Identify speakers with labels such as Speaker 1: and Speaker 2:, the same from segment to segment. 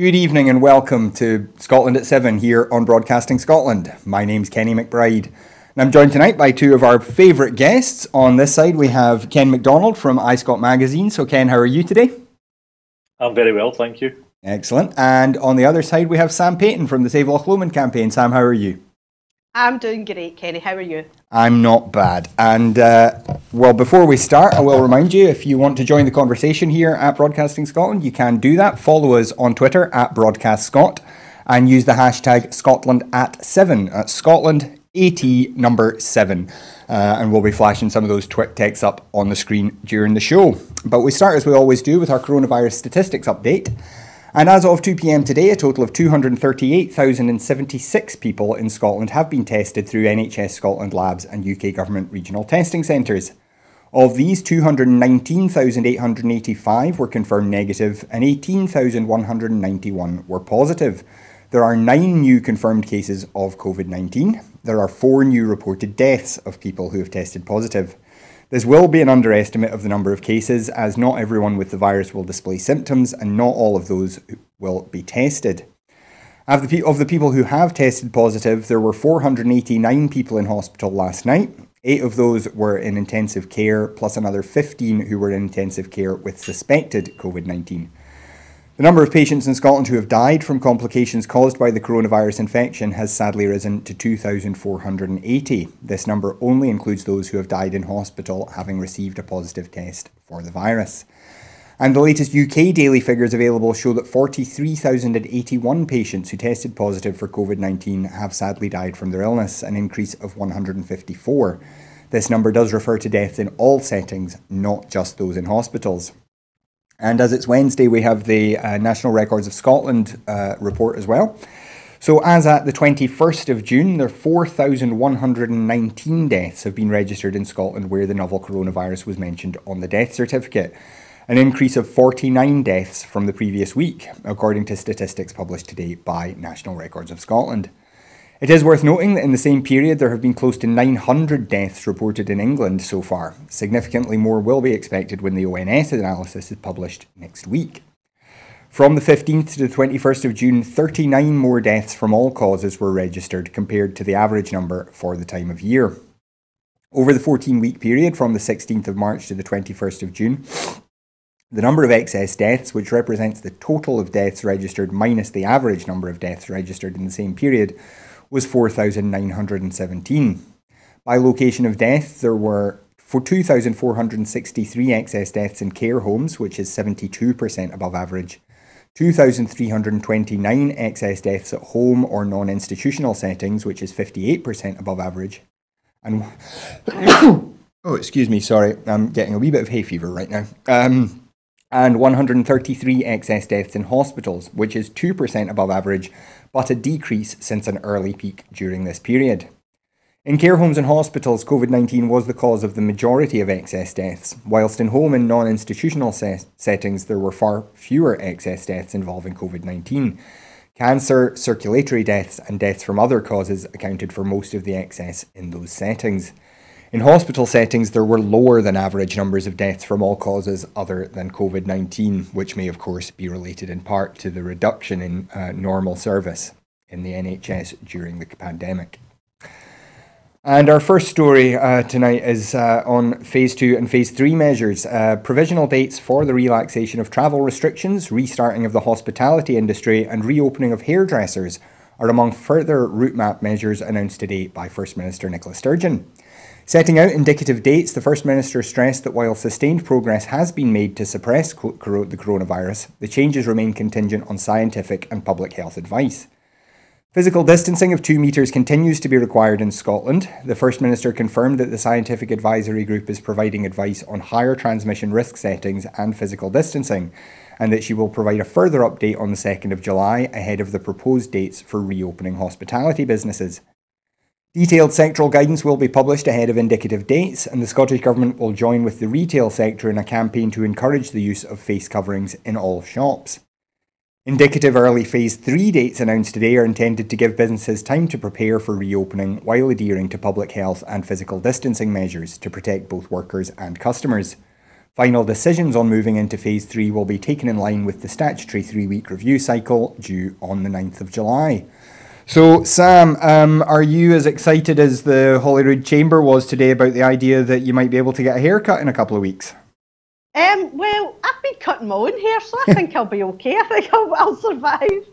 Speaker 1: Good evening and welcome to Scotland at 7 here on Broadcasting Scotland. My name's Kenny McBride and I'm joined tonight by two of our favourite guests. On this side we have Ken MacDonald from iScot magazine. So Ken, how are you today?
Speaker 2: I'm very well, thank you.
Speaker 1: Excellent. And on the other side we have Sam Payton from the Save Loch Lomond campaign. Sam, how are you?
Speaker 3: I'm doing great, Kenny. How are you?
Speaker 1: I'm not bad. And, well, before we start, I will remind you, if you want to join the conversation here at Broadcasting Scotland, you can do that. Follow us on Twitter at BroadcastScot and use the hashtag Scotland at 7. That's Scotland AT number 7. And we'll be flashing some of those texts up on the screen during the show. But we start, as we always do, with our coronavirus statistics update. And as of 2 p.m. today, a total of 238,076 people in Scotland have been tested through NHS Scotland labs and UK Government regional testing centres. Of these, 219,885 were confirmed negative and 18,191 were positive. There are 9 new confirmed cases of COVID-19. There are 4 new reported deaths of people who have tested positive. This will be an underestimate of the number of cases, as not everyone with the virus will display symptoms and not all of those will be tested. Of the people who have tested positive, there were 489 people in hospital last night. 8 of those were in intensive care, plus another 15 who were in intensive care with suspected COVID-19. The number of patients in Scotland who have died from complications caused by the coronavirus infection has sadly risen to 2,480. This number only includes those who have died in hospital having received a positive test for the virus. And the latest UK daily figures available show that 43,081 patients who tested positive for COVID-19 have sadly died from their illness, an increase of 154. This number does refer to deaths in all settings, not just those in hospitals. And as it's Wednesday, we have the National Records of Scotland report as well. So as at the 21st of June, there are 4,119 deaths have been registered in Scotland where the novel coronavirus was mentioned on the death certificate, an increase of 49 deaths from the previous week, according to statistics published today by National Records of Scotland. It is worth noting that in the same period there have been close to 900 deaths reported in England so far. Significantly more will be expected when the ONS analysis is published next week. From the 15th to the 21st of June, 39 more deaths from all causes were registered compared to the average number for the time of year. Over the 14-week period from the 16th of March to the 21st of June, the number of excess deaths, which represents the total of deaths registered minus the average number of deaths registered in the same period, was 4,917. By location of death, there were 2,463 excess deaths in care homes, which is 72% above average, 2,329 excess deaths at home or non-institutional settings, which is 58% above average, and oh, excuse me, sorry, I'm getting a wee bit of hay fever right now. And 133 excess deaths in hospitals, which is 2% above average, but a decrease since an early peak during this period. In care homes and hospitals, COVID-19 was the cause of the majority of excess deaths, whilst in home and non-institutional settings there were far fewer excess deaths involving COVID-19. Cancer, circulatory deaths and deaths from other causes accounted for most of the excess in those settings. In hospital settings, there were lower than average numbers of deaths from all causes other than COVID-19, which may of course be related in part to the reduction in normal service in the NHS during the pandemic. And our first story tonight is on Phase 2 and Phase 3 measures. Provisional dates for the relaxation of travel restrictions, restarting of the hospitality industry and reopening of hairdressers are among further route map measures announced today by First Minister Nicola Sturgeon. Setting out indicative dates, the First Minister stressed that while sustained progress has been made to suppress the coronavirus, the changes remain contingent on scientific and public health advice. Physical distancing of 2 metres continues to be required in Scotland. The First Minister confirmed that the Scientific Advisory Group is providing advice on higher transmission risk settings and physical distancing, and that she will provide a further update on the 2nd of July ahead of the proposed dates for reopening hospitality businesses. Detailed sectoral guidance will be published ahead of indicative dates, and the Scottish Government will join with the retail sector in a campaign to encourage the use of face coverings in all shops. Indicative early Phase 3 dates announced today are intended to give businesses time to prepare for reopening while adhering to public health and physical distancing measures to protect both workers and customers. Final decisions on moving into Phase 3 will be taken in line with the statutory 3-week review cycle due on the 9th of July. So, Sam, are you as excited as the Holyrood Chamber was today about the idea that you might be able to get a haircut in a couple of weeks?
Speaker 3: Well, I've been cutting my own hair, so I think I'll be okay. I think I'll survive.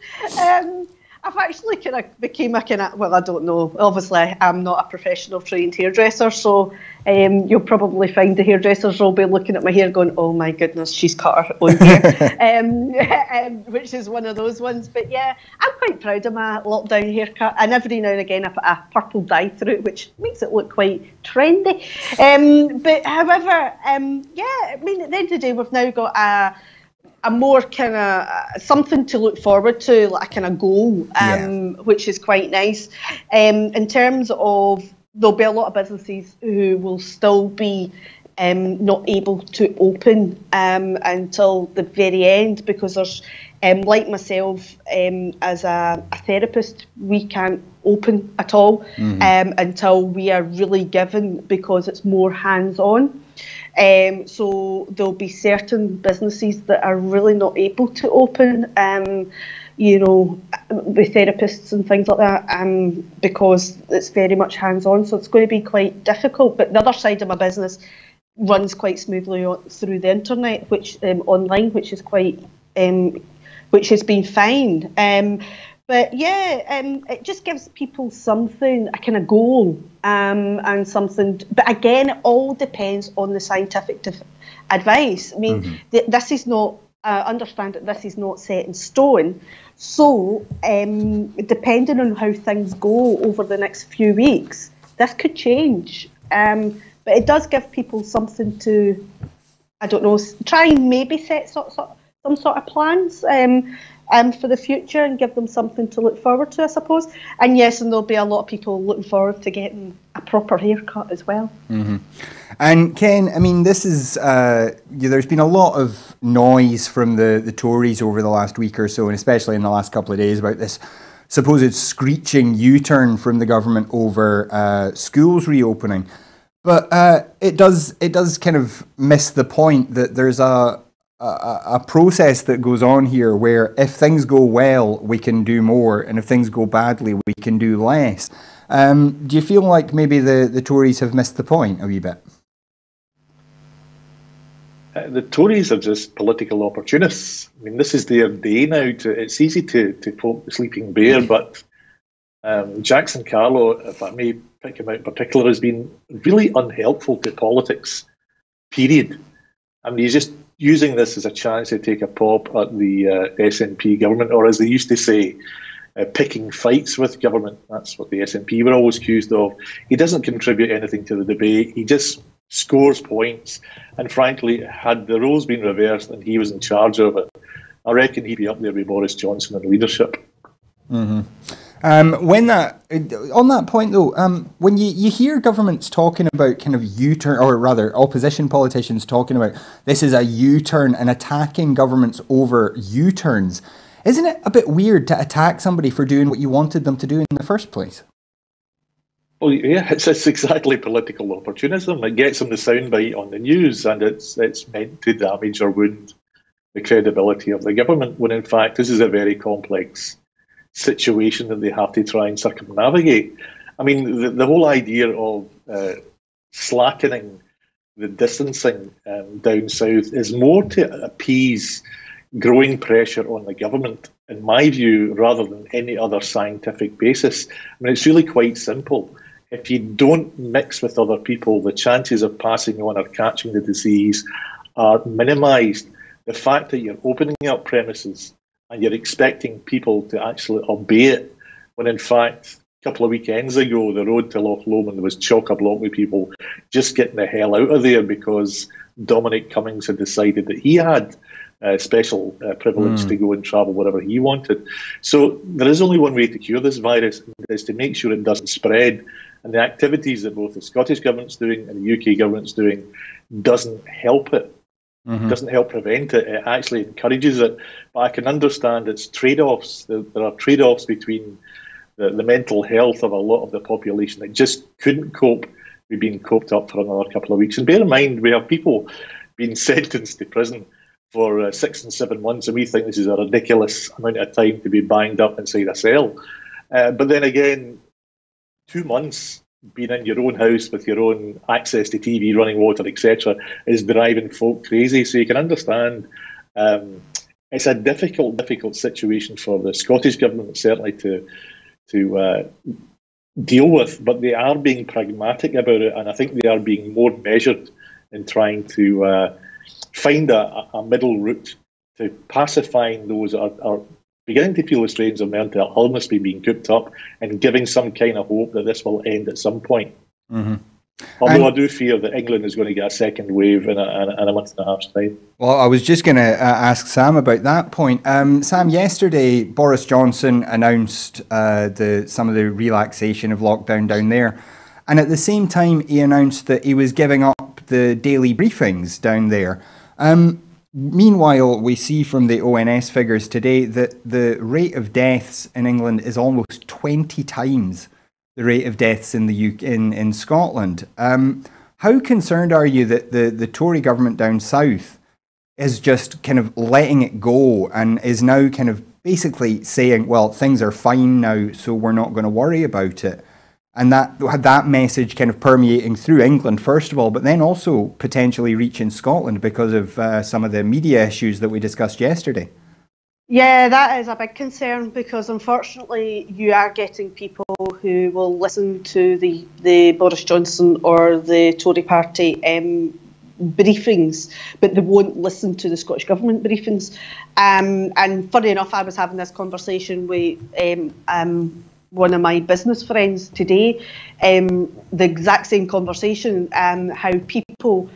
Speaker 3: I've actually kind of became a kind of, well, I don't know. Obviously, I'm not a professional trained hairdresser, so you'll probably find the hairdressers will be looking at my hair going, oh my goodness, she's cut her own hair, which is one of those ones. But yeah, I'm quite proud of my lockdown haircut, and every now and again I put a purple dye through it, which makes it look quite trendy. But however, yeah, I mean, at the end of the day, we've now got a more kind of something to look forward to, like a kind of goal, which is quite nice. In terms of, there'll be a lot of businesses who will still be not able to open until the very end, because there's, like myself, as a therapist, we can't open at all until we are really given, because it's more hands-on. So there'll be certain businesses that are really not able to open, you know, with therapists and things like that, because it's very much hands-on. So it's going to be quite difficult. But the other side of my business runs quite smoothly through the internet, which online, which is quite, which has been fine. But yeah, it just gives people something, a kind of goal, and something. But again, it all depends on the scientific advice. I mean, this is not. Understand that this is not set in stone. So, depending on how things go over the next few weeks, this could change. But it does give people something to, I don't know, try and maybe set some sort of plans. For the future, and give them something to look forward to, I suppose. And yes, and there'll be a lot of people looking forward to getting a proper haircut as well.
Speaker 1: And Ken, I mean, this is, there's been a lot of noise from the Tories over the last week or so, and especially in the last couple of days, about this supposed screeching U-turn from the government over schools reopening. But it does kind of miss the point that there's a process that goes on here where if things go well, we can do more, and if things go badly, we can do less. Do you feel like maybe the Tories have missed the point a wee bit?
Speaker 2: The Tories are just political opportunists. I mean, this is their day now. It's easy to poke the sleeping bear, but Jackson Carlo, if I may pick him out in particular, has been really unhelpful to politics, period. I mean, he's just using this as a chance to take a pop at the SNP government, or as they used to say, picking fights with government. That's what the SNP were always accused of. He doesn't contribute anything to the debate. He just scores points. And frankly, had the roles been reversed and he was in charge of it, I reckon he'd be up there with Boris Johnson in leadership.
Speaker 1: On that point though, when you hear governments talking about kind of U-turn, or rather opposition politicians talking about this is a U-turn and attacking governments over U-turns, isn't it a bit weird to attack somebody for doing what you wanted them to do in the first place?
Speaker 2: Well, yeah, it's exactly political opportunism. It gets them the soundbite on the news, and it's meant to damage or wound the credibility of the government, when in fact this is a very complex situation that they have to try and circumnavigate. I mean, the whole idea of slackening the distancing down south is more to appease growing pressure on the government, in my view, rather than any other scientific basis. I mean, it's really quite simple. If you don't mix with other people, the chances of passing on or catching the disease are minimised. The fact that you're opening up premises and you're expecting people to actually obey it, when in fact, a couple of weekends ago, the road to Loch Lomond was chock-a-block with people just getting the hell out of there because Dominic Cummings had decided that he had special privilege to go and travel wherever he wanted. So there is only one way to cure this virus, and is to make sure it doesn't spread. And the activities that both the Scottish Government's doing and the UK Government's doing doesn't help it. Doesn't help prevent it. It actually encourages it. But I can understand its trade-offs. There are trade-offs between the mental health of a lot of the population that just couldn't cope with being coped up for another couple of weeks. And bear in mind, we have people been sentenced to prison for 6 and 7 months, and we think this is a ridiculous amount of time to be banged up inside a cell. But then again, 2 months being in your own house with your own access to TV, running water, etc., is driving folk crazy. So you can understand it's a difficult situation for the Scottish Government, certainly to deal with, but they are being pragmatic about it, and I think they are being more measured in trying to find a middle route to pacifying those that are beginning to feel the strains of mental illness being cooped up, and giving some kind of hope that this will end at some point.
Speaker 1: Mm-hmm.
Speaker 2: Although I do fear that England is going to get a second wave in a month and a half's time.
Speaker 1: Well, I was just going to ask Sam about that point. Sam, yesterday Boris Johnson announced some of the relaxation of lockdown down there. And at the same time, he announced that he was giving up the daily briefings down there. Meanwhile, we see from the ONS figures today that the rate of deaths in England is almost 20 times the rate of deaths in the UK, in Scotland. How concerned are you that the Tory government down south is just kind of letting it go and is now kind of basically saying, well, things are fine now, so we're not going to worry about it? And that message kind of permeating through England, first of all, but then also potentially reaching Scotland because of some of the media issues that we discussed yesterday.
Speaker 3: Yeah, that is a big concern, because unfortunately you are getting people who will listen to the Boris Johnson or the Tory party briefings, but they won't listen to the Scottish Government briefings. And funny enough, I was having this conversation with one of my business friends today, the exact same conversation, how people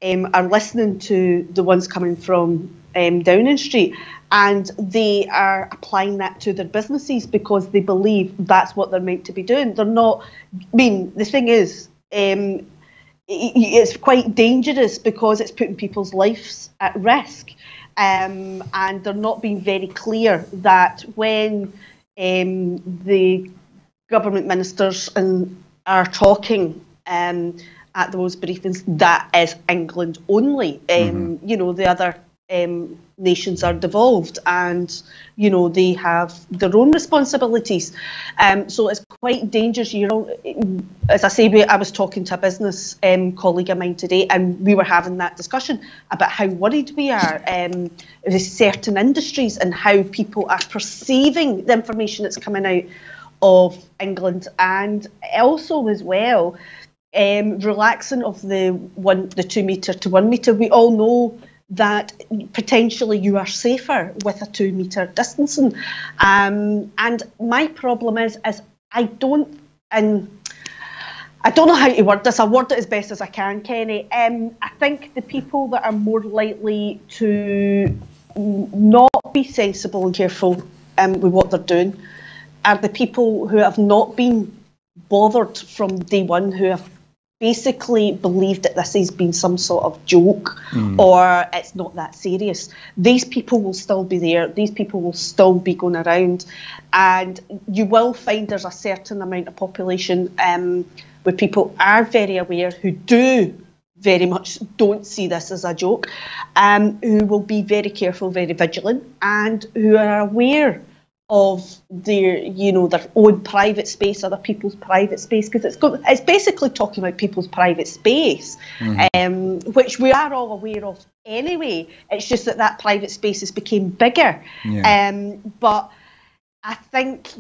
Speaker 3: are listening to the ones coming from Downing Street, and they are applying that to their businesses because they believe that's what they're meant to be doing. They're not, I mean, the thing is, it's quite dangerous because it's putting people's lives at risk, and they're not being very clear that when the government ministers are talking at those briefings, that is England only. You know, the other nations are devolved, and you know they have their own responsibilities. So it's quite dangerous. You know, as I say, I was talking to a business colleague of mine today, and we were having that discussion about how worried we are with certain industries and how people are perceiving the information that's coming out of England, and also as well relaxing of the 2 metre to 1 metre. We all know that potentially you are safer with a 2 metre distancing. And my problem is I don't know how to word this. I'll word it as best as I can, Kenny. I think the people that are more likely to not be sensible and careful with what they're doing are the people who have not been bothered from day one, who have basically believed that this has been some sort of joke or it's not that serious. These people will still be there. These people will still be going around, and you will find there's a certain amount of population where people are very aware, who do very much don't see this as a joke, who will be very careful, very vigilant, and who are aware of their own private space, other people's private space, because it's basically talking about people's private space, which we are all aware of anyway. It's just that private spaces became bigger. But I think,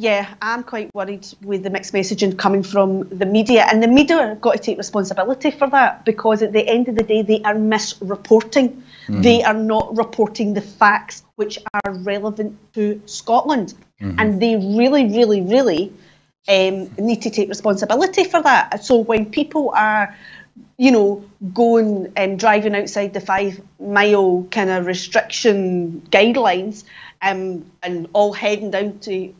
Speaker 3: I'm quite worried with the mixed messaging coming from the media, and the media have got to take responsibility for that, because at the end of the day, they are misreporting. They are not reporting the facts which are relevant to Scotland, and they really, really, really need to take responsibility for that. So when people are, going and driving outside the 5 mile kind of restriction guidelines, and all heading down to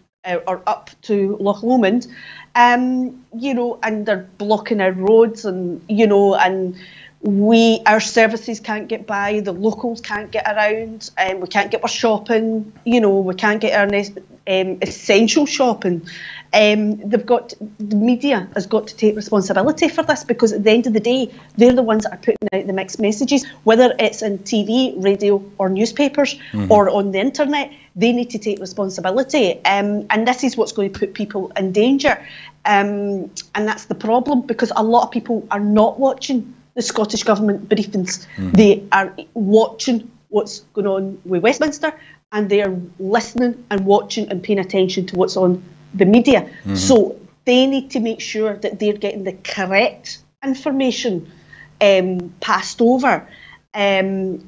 Speaker 3: or up to Loch Lomond, and they're blocking our roads, and our services can't get by, the locals can't get around, we can't get our shopping, we can't get our essential shopping. The media has got to take responsibility for this, because at the end of the day, they're the ones that are putting out the mixed messages, whether it's in TV, radio or newspapers or on the internet. They need to take responsibility, and this is what's going to put people in danger, and that's the problem, because a lot of people are not watching the Scottish Government briefings. They are watching what's going on with Westminster, and they are listening and watching and paying attention to what's on the media. So they need to make sure that they're getting the correct information passed over. And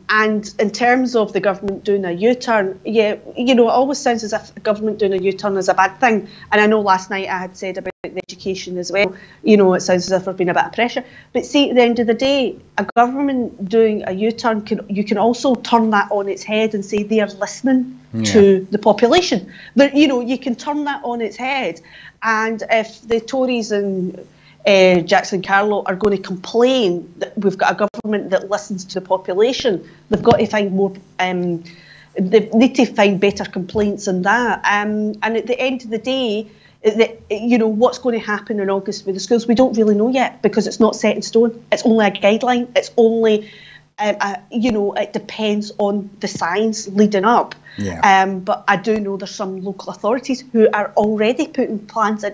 Speaker 3: in terms of the government doing a U-turn, it always sounds as if the government doing a U-turn is a bad thing. And I know last night I had said about the education as well, it sounds as if there's been a bit of pressure. But see, at the end of the day, a government doing a U-turn, you can also turn that on its head and say they are listening to the population. But, you can turn that on its head. And if the Tories and Jackson Carlow are going to complain that we've got a government that listens to the population, they've got to find more. They need to find better complaints than that. And at the end of the day, what's going to happen in August with the schools, we don't really know yet, because it's not set in stone. It's only a guideline. It's only, it depends on the science leading up. But I do know there's some local authorities who are already putting things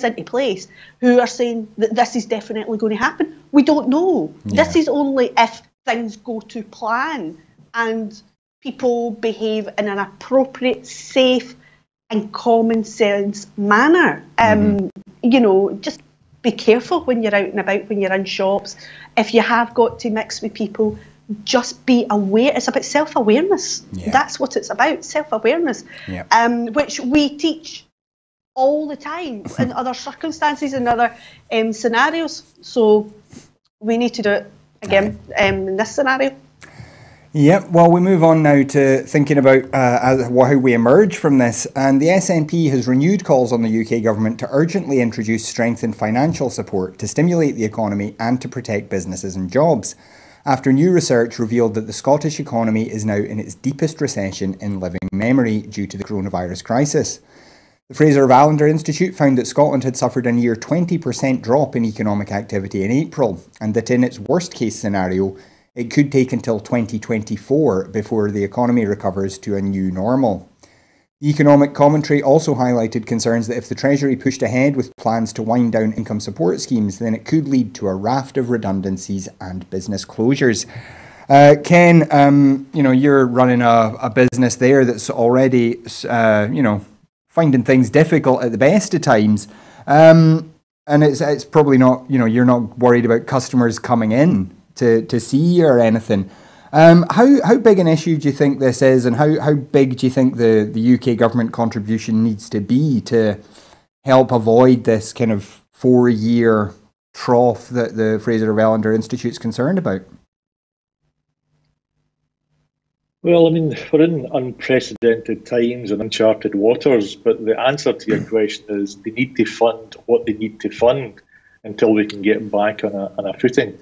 Speaker 3: into place, who are saying that this is definitely going to happen. We don't know. This is only if things go to plan and people behave in an appropriate, safe and common sense manner. Just be careful when you're out and about, when you're in shops. If you have got to mix with people, just be aware. It's about self-awareness. That's what it's about, self-awareness, which we teach all the time in other circumstances and other scenarios. So we need to do it again in this scenario.
Speaker 1: Well, we move on now to thinking about how we emerge from this. And the SNP has renewed calls on the UK government to urgently introduce strengthened financial support to stimulate the economy and to protect businesses and jobs, after new research revealed that the Scottish economy is now in its deepest recession in living memory due to the coronavirus crisis. The Fraser of Allender Institute found that Scotland had suffered a near 20% drop in economic activity in April, and that in its worst case scenario, it could take until 2024 before the economy recovers to a new normal. The economic commentary also highlighted concerns that if the Treasury pushed ahead with plans to wind down income support schemes, then it could lead to a raft of redundancies and business closures. Ken, you're running a business there that's already, finding things difficult at the best of times. And it's probably not, you're not worried about customers coming in to see you or anything. How big an issue do you think this is, and how big do you think the UK government contribution needs to be to help avoid this kind of 4-year trough that the Fraser of Allender Institute's concerned about?
Speaker 2: Well, we're in unprecedented times and uncharted waters, but the answer to your question is they need to fund what they need to fund until we can get back on a footing.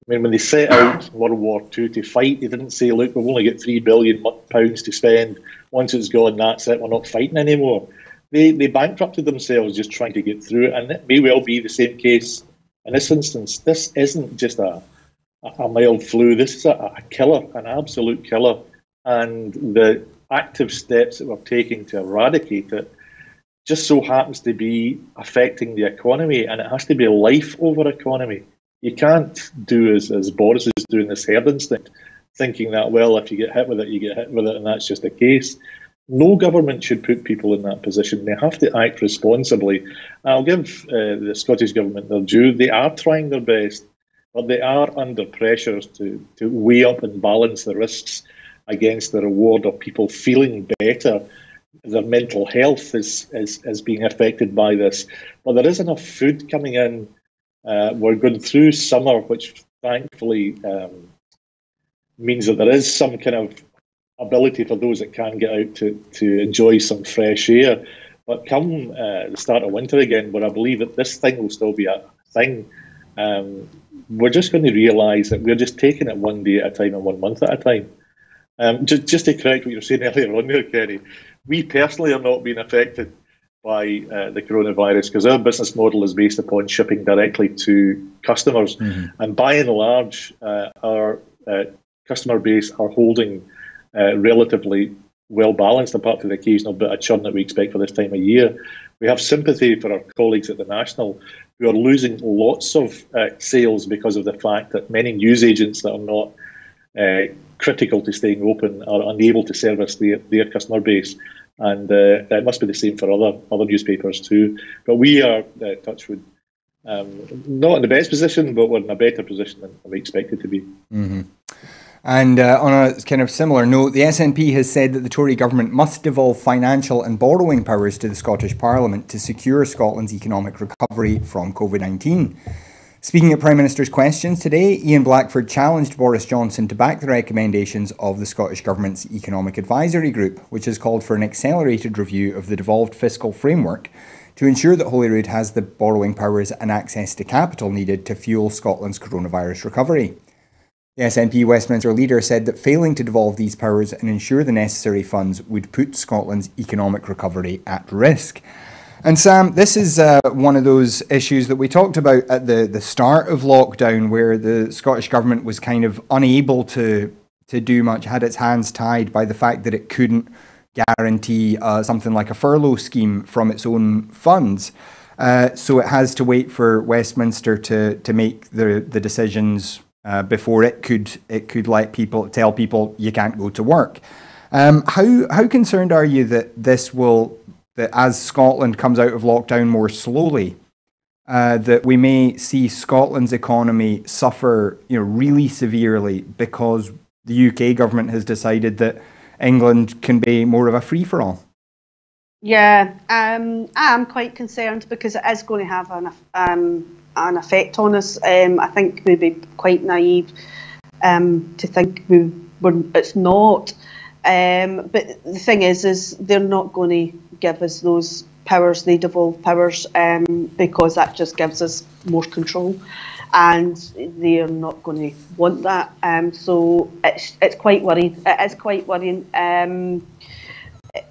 Speaker 2: When they set out World War II to fight, they didn't say, look, we've only got £3 billion to spend. Once it's gone, that's it, we're not fighting anymore. They bankrupted themselves just trying to get through it, and it may well be the same case in this instance. This isn't just a mild flu, this is a killer, an absolute killer. And the active steps that we're taking to eradicate it just so happens to be affecting the economy, and it has to be a life over economy. You can't do as Boris is doing, this herd instinct, thinking that, well, if you get hit with it, you get hit with it, and that's just the case. No government should put people in that position. They have to act responsibly. I'll give the Scottish Government their due. They are trying their best, but they are under pressures to weigh up and balance the risks against the reward of people feeling better. Their mental health is being affected by this. But there is enough food coming in. We're going through summer, which thankfully means that there is some kind of ability for those that can get out to enjoy some fresh air. But come the start of winter again, where I believe that this thing will still be a thing, we're just going to realise that we're just taking it one day at a time and 1 month at a time. Just to correct what you were saying earlier on there, Kenny, we personally are not being affected by the coronavirus because our business model is based upon shipping directly to customers. And by and large, our customer base are holding relatively well balanced, apart from the occasional bit of churn that we expect for this time of year. We have sympathy for our colleagues at the National who are losing lots of sales because of the fact that many news agents that are not critical to staying open are unable to service their customer base. And it must be the same for other newspapers too. But we are, touchwood, not in the best position, but we're in a better position than we expected to be.
Speaker 1: And on a kind of similar note, the SNP has said that the Tory government must devolve financial and borrowing powers to the Scottish Parliament to secure Scotland's economic recovery from COVID-19. Speaking at Prime Minister's Questions today, Ian Blackford challenged Boris Johnson to back the recommendations of the Scottish Government's Economic Advisory Group, which has called for an accelerated review of the devolved fiscal framework to ensure that Holyrood has the borrowing powers and access to capital needed to fuel Scotland's coronavirus recovery. The SNP Westminster leader said that failing to devolve these powers and ensure the necessary funds would put Scotland's economic recovery at risk. And Sam, this is one of those issues that we talked about at the start of lockdown, where the Scottish Government was kind of unable to do much, had its hands tied by the fact that it couldn't guarantee something like a furlough scheme from its own funds. So it has to wait for Westminster to make the decisions before it could let tell people you can't go to work. How concerned are you that that as Scotland comes out of lockdown more slowly, that we may see Scotland's economy suffer, really severely because the UK government has decided that England can be more of a free-for-all?
Speaker 3: Yeah, I'm quite concerned because it is going to have an effect on us. I think we'd be quite naive to think it's not. But the thing is they're not going to give us those powers, they devolve powers, because that just gives us more control, and they're not going to want that. So it's quite worried. It is quite worrying.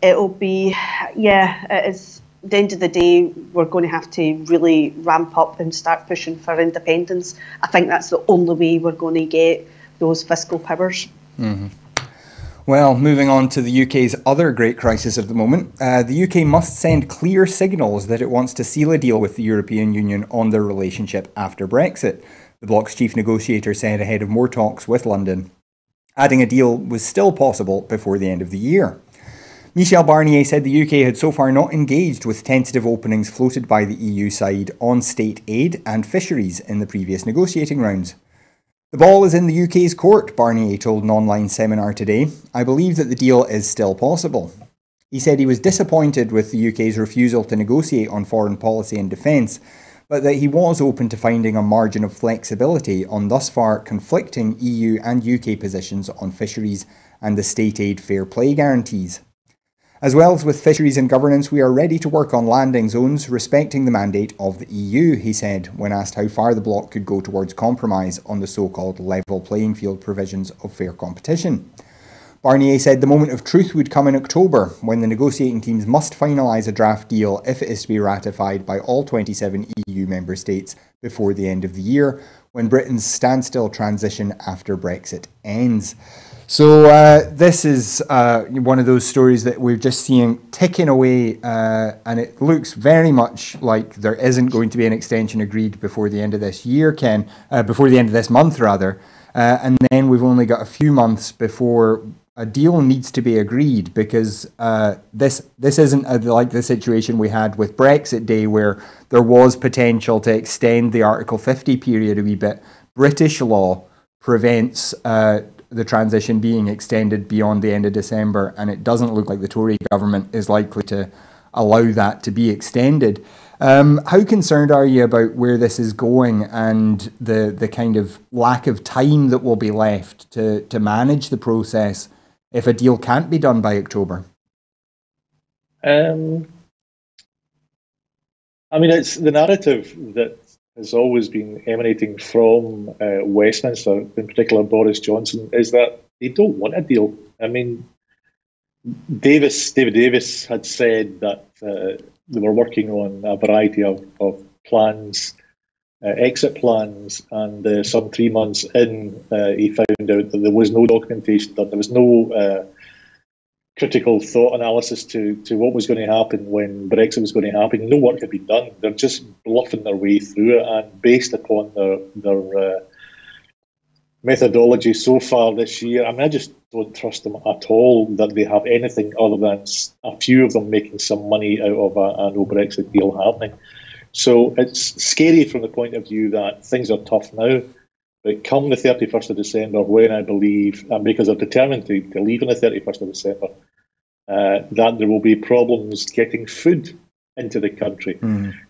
Speaker 3: It'll be, it is. At the end of the day, we're going to have to really ramp up and start pushing for independence. I think that's the only way we're going to get those fiscal powers.
Speaker 1: Well, moving on to the UK's other great crisis of the moment, the UK must send clear signals that it wants to seal a deal with the European Union on their relationship after Brexit, the bloc's chief negotiator said ahead of more talks with London, adding a deal was still possible before the end of the year. Michel Barnier said the UK had so far not engaged with tentative openings floated by the EU side on state aid and fisheries in the previous negotiating rounds. The ball is in the UK's court, Barnier told an online seminar today. I believe that the deal is still possible. He said he was disappointed with the UK's refusal to negotiate on foreign policy and defence, but that he was open to finding a margin of flexibility on thus far conflicting EU and UK positions on fisheries and the state aid fair play guarantees. As well as with fisheries and governance, we are ready to work on landing zones respecting the mandate of the EU, he said, when asked how far the bloc could go towards compromise on the so-called level playing field provisions of fair competition. Barnier said the moment of truth would come in October, when the negotiating teams must finalise a draft deal if it is to be ratified by all 27 EU member states before the end of the year, when Britain's standstill transition after Brexit ends. So this is one of those stories that we're just seeing ticking away, and it looks very much like there isn't going to be an extension agreed before the end of this year, Ken, before the end of this month rather, and then we've only got a few months before a deal needs to be agreed, because this isn't like the situation we had with Brexit Day, where there was potential to extend the Article 50 period a wee bit. British law prevents the transition being extended beyond the end of December, and it doesn't look like the Tory government is likely to allow that to be extended. How concerned are you about where this is going and the kind of lack of time that will be left to manage the process if a deal can't be done by October?
Speaker 2: I mean, it's the narrative that has always been emanating from Westminster, in particular Boris Johnson, is that they don't want a deal. I mean, David Davis had said that they were working on a variety of plans, exit plans, and some 3 months in, he found out that there was no documentation, that there was no critical thought analysis to what was going to happen when Brexit was going to happen. No work had been done. They're just bluffing their way through it, and based upon their methodology so far this year, I mean, I just don't trust them at all that they have anything other than a few of them making some money out of a no Brexit deal happening. So it's scary from the point of view that things are tough now, but come the 31st of December, when I believe, and because they're determined to leave on the 31st of December, that there will be problems getting food into the country,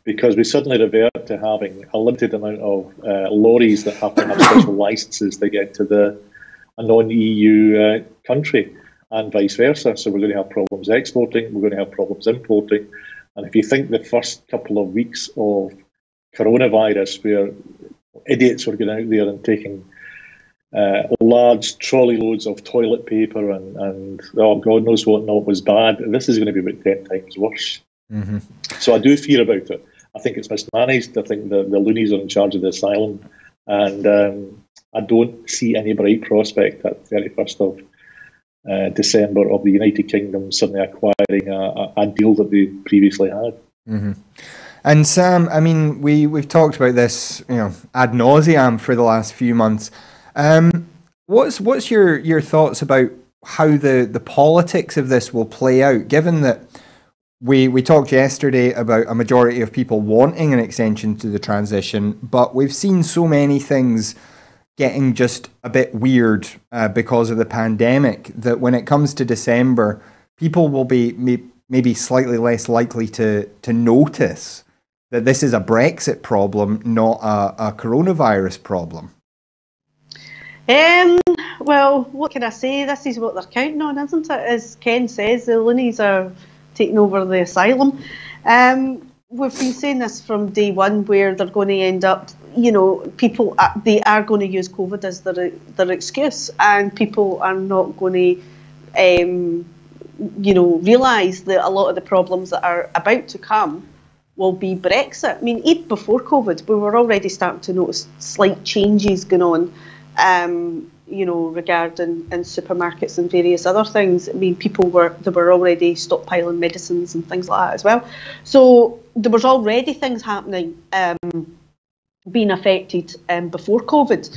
Speaker 2: because we suddenly revert to having a limited amount of lorries that have to have special licenses to get to a non-EU country, and vice versa. So we're going to have problems exporting, we're going to have problems importing. And if you think the first couple of weeks of coronavirus, where idiots were going out there and taking large trolley loads of toilet paper and oh, God knows what not was bad, this is going to be about 10 times worse. So I do fear about it. I think it's mismanaged. I think the loonies are in charge of the asylum, and I don't see any bright prospect at 31st of December of the United Kingdom suddenly acquiring a deal that they previously had.
Speaker 1: And Sam, I mean, we've talked about this, ad nauseam for the last few months. What's your thoughts about how the politics of this will play out, given that we talked yesterday about a majority of people wanting an extension to the transition, but we've seen so many things getting just a bit weird because of the pandemic, that when it comes to December, people will be maybe slightly less likely to notice that this is a Brexit problem, not a coronavirus problem.
Speaker 3: Well, what can I say? This is what they're counting on, isn't it? As Ken says, the loonies are taking over the asylum. We've been saying this from day one, where they're going to end up, people, they are going to use COVID as their excuse, and people are not going to, realise that a lot of the problems that are about to come will be Brexit. I mean, even before COVID, we were already starting to notice slight changes going on, regarding in supermarkets and various other things. I mean, they were already stockpiling medicines and things like that as well. So there was already things happening, being affected before COVID,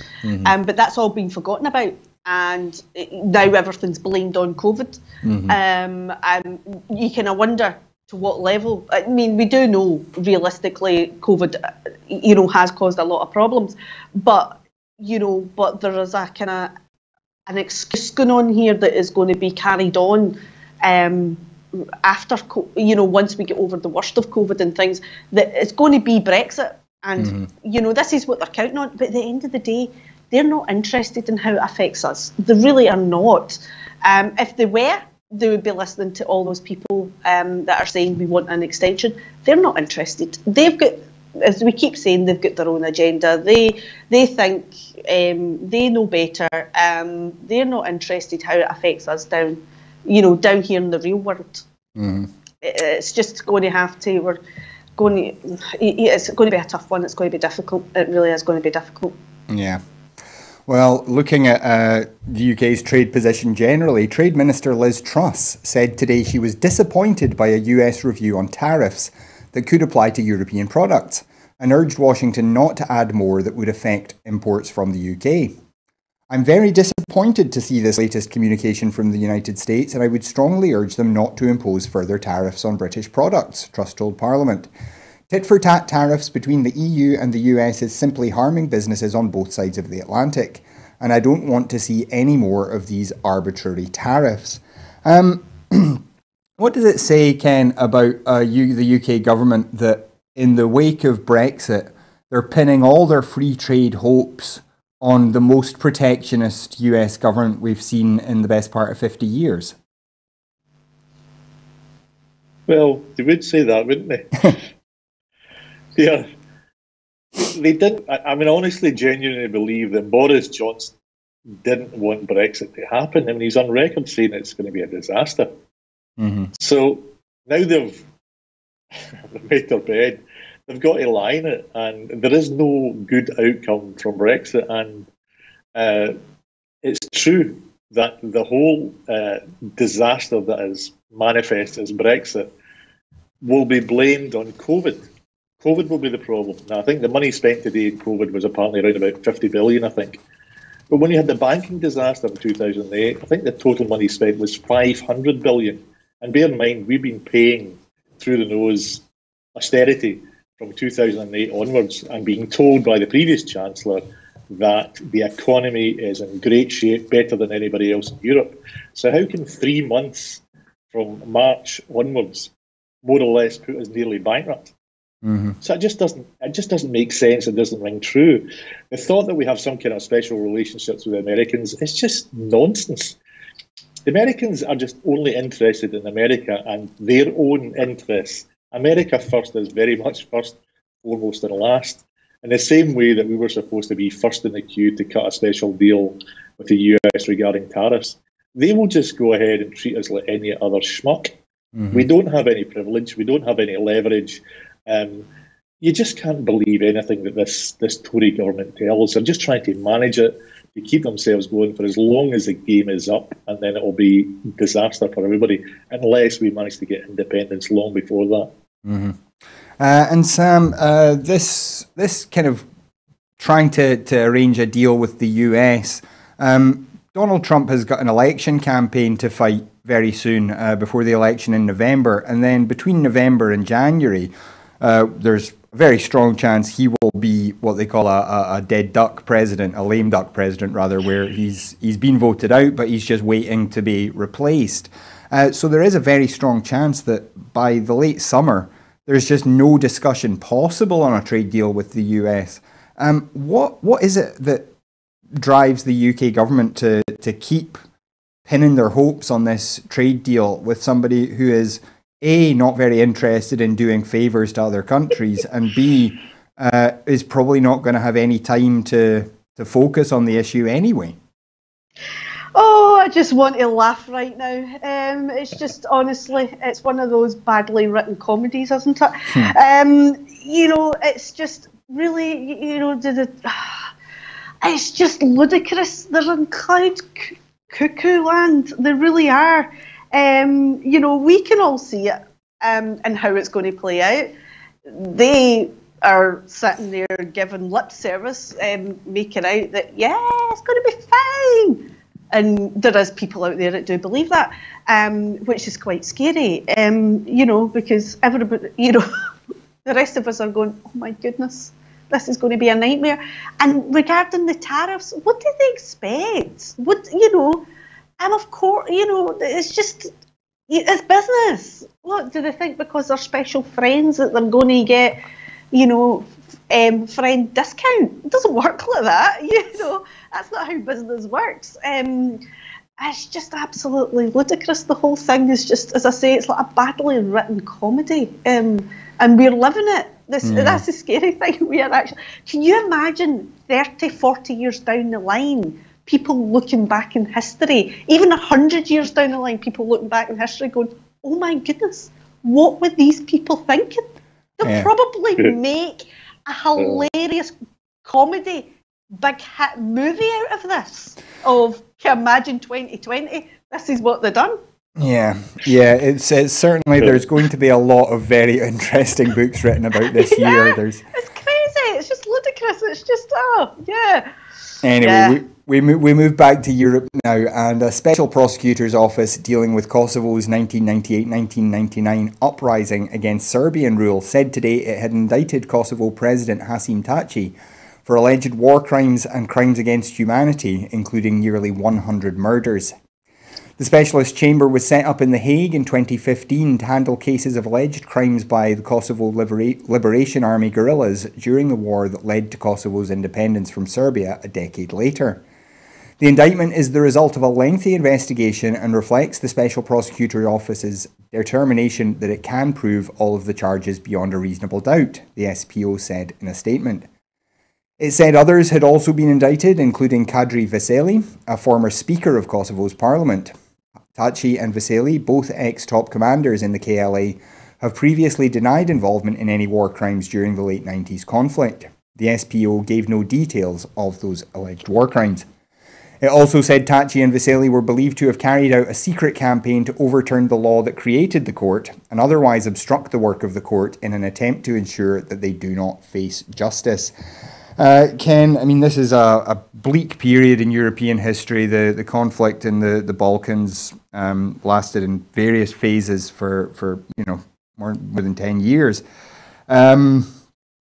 Speaker 3: but that's all been forgotten about. And now everything's blamed on COVID. And you kind of wonder to what level. I mean, we do know realistically COVID, has caused a lot of problems, but there is a kind of an excuse going on here that is going to be carried on after, once we get over the worst of COVID and things, that it's going to be Brexit. And, this is what they're counting on. But at the end of the day, they're not interested in how it affects us. They really are not. If they were, they would be listening to all those people that are saying we want an extension. They're not interested. They've got, as we keep saying, they've got their own agenda. They think they know better. They're not interested how it affects us down here in the real world. It's just going to have to. It's going to be a tough one. It's going to be difficult. It really is going to be difficult.
Speaker 1: Yeah. Well, looking at the UK's trade position generally, Trade Minister Liz Truss said today she was disappointed by a US review on tariffs that could apply to European products, and urged Washington not to add more that would affect imports from the UK. I'm very disappointed to see this latest communication from the United States, and I would strongly urge them not to impose further tariffs on British products, Truss told Parliament. Tit-for-tat tariffs between the EU and the US is simply harming businesses on both sides of the Atlantic, and I don't want to see any more of these arbitrary tariffs. What does it say, Ken, about the UK government that in the wake of Brexit, they're pinning all their free trade hopes on the most protectionist US government we've seen in the best part of 50 years?
Speaker 2: Well, they would say that, wouldn't they? they didn't. I mean, honestly, genuinely believe that Boris Johnson didn't want Brexit to happen. I mean, he's on record saying it's going to be a disaster.
Speaker 1: Mm-hmm.
Speaker 2: So now they've made their bed. They've got to lie in it, and there is no good outcome from Brexit. And it's true that the whole disaster that is manifest as Brexit will be blamed on COVID. COVID will be the problem. Now, I think the money spent today in COVID was apparently around about 50 billion, I think. But when you had the banking disaster in 2008, I think the total money spent was 500 billion. And bear in mind, we've been paying through the nose austerity from 2008 onwards and being told by the previous Chancellor that the economy is in great shape, better than anybody else in Europe. So how can 3 months from March onwards more or less put us nearly bankrupt?
Speaker 1: Mm-hmm.
Speaker 2: So it just doesn't make sense. It doesn't ring true. The thought that we have some kind of special relationships with the Americans is just nonsense. The Americans are just only interested in America and their own interests. America first is very much first, foremost, and last. In the same way that we were supposed to be first in the queue to cut a special deal with the US regarding tariffs, they will just go ahead and treat us like any other schmuck. Mm-hmm. We don't have any privilege. We don't have any leverage. You just can't believe anything that this Tory government tells. They're just trying to manage it, to keep themselves going for as long as the game is up, and then it will be disaster for everybody, unless we manage to get independence long before that.
Speaker 1: Mm-hmm. And Sam, this kind of trying to arrange a deal with the US, Donald Trump has got an election campaign to fight very soon before the election in November, and then between November and January, there's a very strong chance he will be what they call a dead duck president, a lame duck president rather, where he's been voted out, but he's just waiting to be replaced. So there is a very strong chance that by the late summer, there's just no discussion possible on a trade deal with the US. What is it that drives the UK government to keep pinning their hopes on this trade deal with somebody who is A, not very interested in doing favours to other countries, and B, is probably not going to have any time to focus on the issue anyway?
Speaker 3: Oh, I just want to laugh right now. It's just, honestly, it's one of those badly written comedies, isn't it? It's just really, it's just ludicrous. They're in cloud cuckoo land. They really are. We can all see it and how it's going to play out. They are sitting there giving lip service, making out that, yeah, it's going to be fine. And there is people out there that do believe that, which is quite scary, because everybody, the rest of us are going, oh my goodness, this is going to be a nightmare. And regarding the tariffs, what do they expect? And of course, it's just, it's business. What do they think? Because they're special friends that they're going to get, friend discount? It doesn't work like that. That's not how business works. It's just absolutely ludicrous. The whole thing is just, as I say, it's like a badly written comedy, and we're living it. That's the scary thing. We are actually. Can you imagine 30, 40 years down the line? People looking back in history, even 100 years down the line, people looking back in history going, oh my goodness, what were these people thinking? They'll probably make a hilarious comedy, big hit movie out of this. Can you imagine 2020? This is what they've done.
Speaker 1: Yeah. It's certainly, there's going to be a lot of very interesting books written about this year.
Speaker 3: It's crazy. It's just ludicrous. It's just,
Speaker 1: Anyway, we move back to Europe now, and a special prosecutor's office dealing with Kosovo's 1998-1999 uprising against Serbian rule said today it had indicted Kosovo President Hasim Taci for alleged war crimes and crimes against humanity, including nearly 100 murders. The specialist chamber was set up in The Hague in 2015 to handle cases of alleged crimes by the Kosovo Liberation Army guerrillas during the war that led to Kosovo's independence from Serbia a decade later. The indictment is the result of a lengthy investigation and reflects the Special Prosecutor Office's determination that it can prove all of the charges beyond a reasonable doubt, the SPO said in a statement. It said others had also been indicted, including Kadri Veseli, a former Speaker of Kosovo's parliament. Taci and Veseli, both ex-top commanders in the KLA, have previously denied involvement in any war crimes during the late 90s conflict. The SPO gave no details of those alleged war crimes. It also said Taci and Veseli were believed to have carried out a secret campaign to overturn the law that created the court and otherwise obstruct the work of the court in an attempt to ensure that they do not face justice. Ken, I mean, this is a bleak period in European history. The conflict in the Balkans lasted in various phases for more than 10 years.